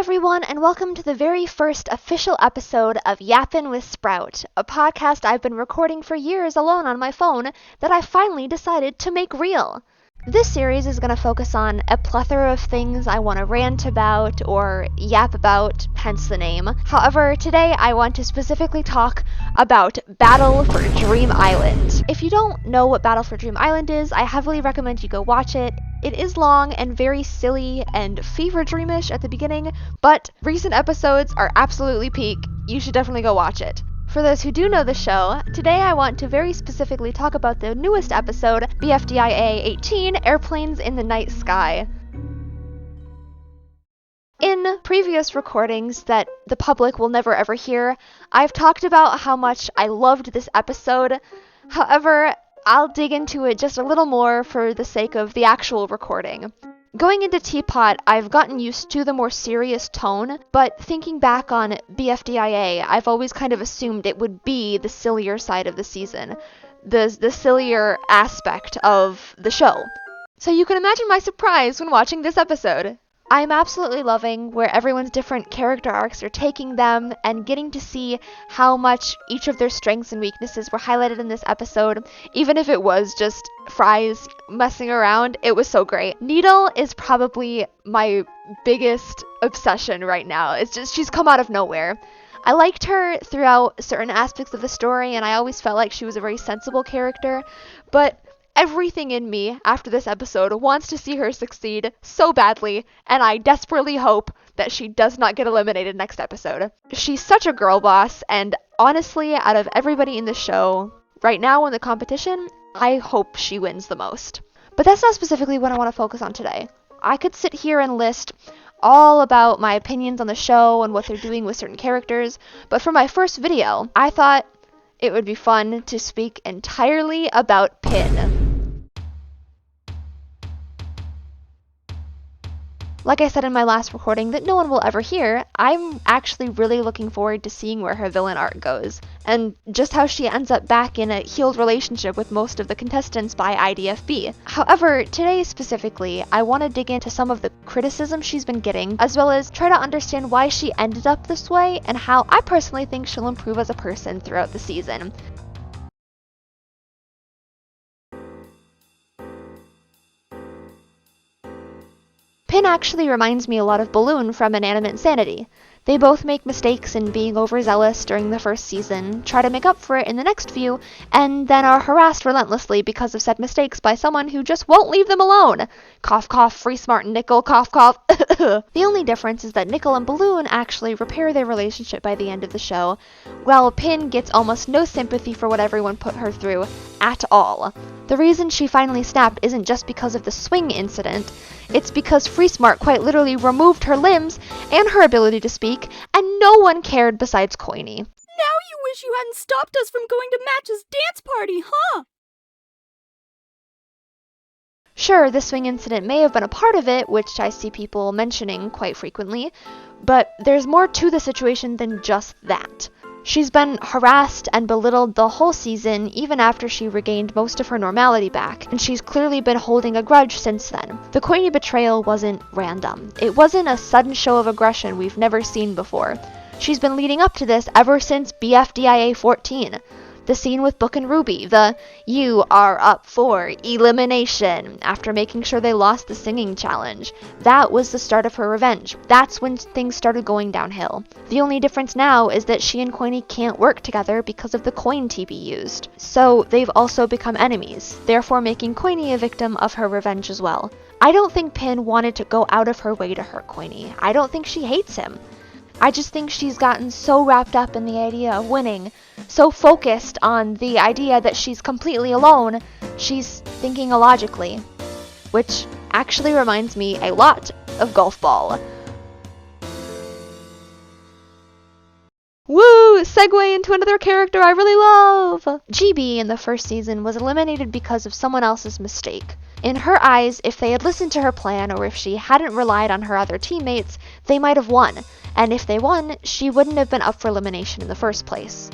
everyone, and welcome to the very first official episode of Yappin with Sprout, a podcast I've been recording for years alone on my phone that I finally decided to make real. This series is going to focus on a plethora of things I want to rant about or yap about, hence the name. However, today I want to specifically talk about Battle for Dream Island. If you don't know what Battle for Dream Island is, I heavily recommend you go watch it. It is long and very silly and fever dreamish at the beginning, but recent episodes are absolutely peak. You should definitely go watch it. For those who do know the show, today I want to very specifically talk about the newest episode, BFDIA 18, Airplanes in the Night Sky. In previous recordings that the public will never ever hear, I've talked about how much I loved this episode. However, I'll dig into it just a little more for the sake of the actual recording. Going into Teapot, I've gotten used to the more serious tone, but thinking back on BFDIA, I've always kind of assumed it would be the sillier side of the season, the sillier aspect of the show. So you can imagine my surprise when watching this episode. I'm absolutely loving where everyone's different character arcs are taking them and getting to see how much each of their strengths and weaknesses were highlighted in this episode. Even if it was just Fries messing around, it was so great. Needle is probably my biggest obsession right now. It's just, she's come out of nowhere. I liked her throughout certain aspects of the story, and I always felt like she was a very sensible character, but everything in me after this episode wants to see her succeed so badly, and I desperately hope that she does not get eliminated next episode. She's such a girl boss, and honestly, out of everybody in the show, right now in the competition, I hope she wins the most. But that's not specifically what I want to focus on today. I could sit here and list all about my opinions on the show and what they're doing with certain characters, but for my first video, I thought it would be fun to speak entirely about Pin. Like I said in my last recording that no one will ever hear, I'm actually really looking forward to seeing where her villain arc goes, and just how she ends up back in a healed relationship with most of the contestants by IDFB. However, today specifically, I want to dig into some of the criticism she's been getting, as well as try to understand why she ended up this way, and how I personally think she'll improve as a person throughout the season. Pin actually reminds me a lot of Balloon from Inanimate Insanity. They both make mistakes in being overzealous during the first season, try to make up for it in the next few, and then are harassed relentlessly because of said mistakes by someone who just won't leave them alone. Cough cough, free smart Nickel, cough cough. The only difference is that Nickel and Balloon actually repair their relationship by the end of the show, while Pin gets almost no sympathy for what everyone put her through at all. The reason she finally snapped isn't just because of the swing incident, it's because Free Smart quite literally removed her limbs and her ability to speak, and no one cared besides Coiny. Now you wish you hadn't stopped us from going to Match's dance party, huh? Sure, the swing incident may have been a part of it, which I see people mentioning quite frequently, but there's more to the situation than just that. She's been harassed and belittled the whole season, even after she regained most of her normality back, and she's clearly been holding a grudge since then. The Coiny betrayal wasn't random. It wasn't a sudden show of aggression we've never seen before. She's been leading up to this ever since BFDIA 14. The scene with Book and Ruby, the "you are up for elimination" after making sure they lost the singing challenge. That was the start of her revenge. That's when things started going downhill. The only difference now is that she and Coiny can't work together because of the coin TB used. So they've also become enemies, therefore making Coiny a victim of her revenge as well. I don't think Pin wanted to go out of her way to hurt Coiny. I don't think she hates him. I just think she's gotten so wrapped up in the idea of winning, so focused on the idea that she's completely alone, she's thinking illogically. Which actually reminds me a lot of Golf Ball. Woo! Segue into another character I really love! GB in the first season was eliminated because of someone else's mistake. In her eyes, if they had listened to her plan or if she hadn't relied on her other teammates, they might have won. And if they won, she wouldn't have been up for elimination in the first place.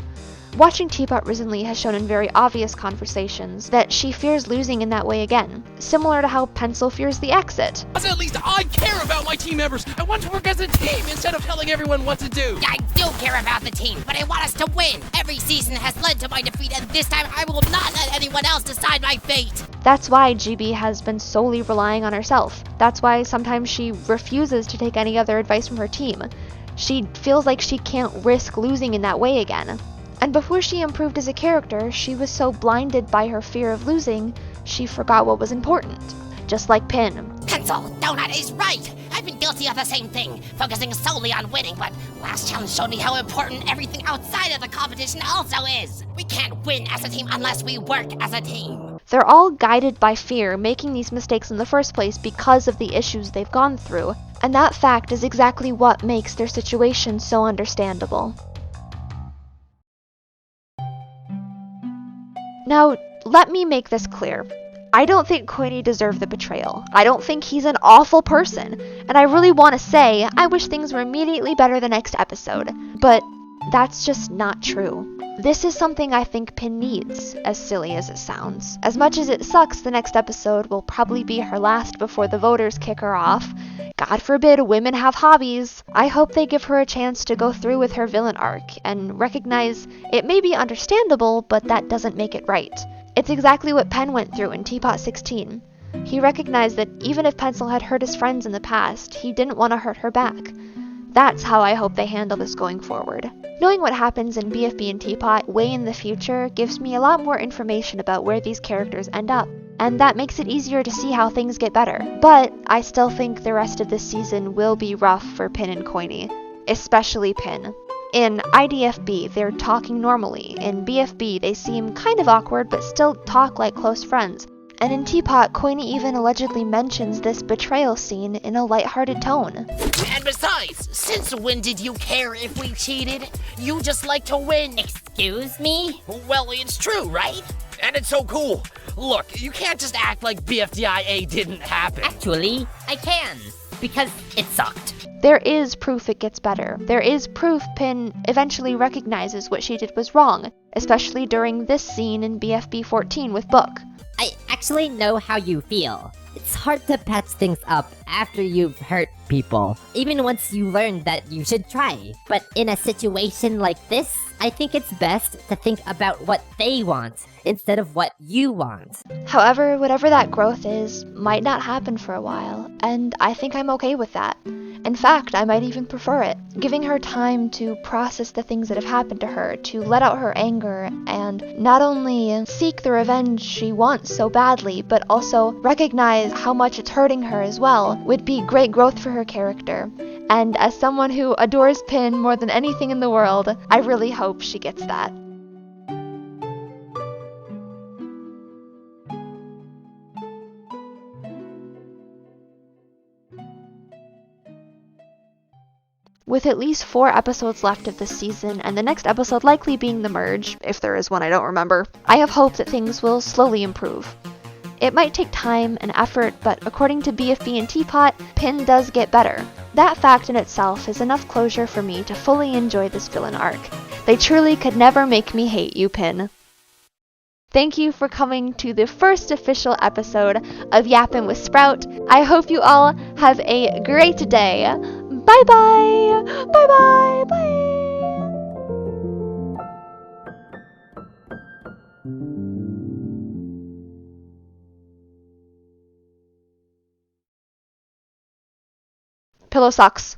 Watching Teapot recently has shown in very obvious conversations that she fears losing in that way again, similar to how Pencil fears the exit. At least I care about my team members. I want to work as a team instead of telling everyone what to do. I do care about the team, but I want us to win. Every season has led to my defeat, and this time I will not let anyone else decide my fate. That's why GB has been solely relying on herself. That's why sometimes she refuses to take any other advice from her team. She feels like she can't risk losing in that way again. And before she improved as a character, she was so blinded by her fear of losing, she forgot what was important. Just like Pin. Pencil, Donut is right. I've been guilty of the same thing, focusing solely on winning, but last challenge showed me how important everything outside of the competition also is. We can't win as a team unless we work as a team. They're all guided by fear, making these mistakes in the first place because of the issues they've gone through, and that fact is exactly what makes their situation so understandable. Now, let me make this clear. I don't think Queenie deserved the betrayal. I don't think he's an awful person. And I really want to say, I wish things were immediately better the next episode. But that's just not true. This is something I think Pin needs, as silly as it sounds. As much as it sucks, the next episode will probably be her last before the voters kick her off. God forbid women have hobbies. I hope they give her a chance to go through with her villain arc and recognize it may be understandable, but that doesn't make it right. It's exactly what Pen went through in Teapot 16. He recognized that even if Pencil had hurt his friends in the past, he didn't want to hurt her back. That's how I hope they handle this going forward. Knowing what happens in BFB and Teapot way in the future gives me a lot more information about where these characters end up, and that makes it easier to see how things get better. But I still think the rest of this season will be rough for Pin and Queenie, especially Pin. In IDFB, they're talking normally. In BFB, they seem kind of awkward but still talk like close friends. And in Teapot, Queenie even allegedly mentions this betrayal scene in a lighthearted tone. And besides, since when did you care if we cheated? You just like to win. Excuse me? Well, it's true, right? And it's so cool. Look, you can't just act like BFDIA didn't happen. Actually, I can, because it sucked. There is proof it gets better. There is proof Pin eventually recognizes what she did was wrong, especially during this scene in BFB 14 with Book. I actually know how you feel. It's hard to patch things up after you've hurt people, even once you learn that you should try. But in a situation like this, I think it's best to think about what they want instead of what you want. However, whatever that growth is might not happen for a while, and I think I'm okay with that. In fact, I might even prefer it, giving her time to process the things that have happened to her, to let out her anger, and not only seek the revenge she wants so badly, but also recognize how much it's hurting her as well, would be great growth for her character. And as someone who adores Pin more than anything in the world, I really hope she gets that. With at least 4 episodes left of this season, and the next episode likely being the merge, if there is one I don't remember, I have hope that things will slowly improve. It might take time and effort, but according to BFB and Teapot, Pin does get better. That fact in itself is enough closure for me to fully enjoy this villain arc. They truly could never make me hate you, Pin. Thank you for coming to the first official episode of Yappin' with Sprout. I hope you all have a great day. Bye bye! Bye bye! Bye! Pillow socks.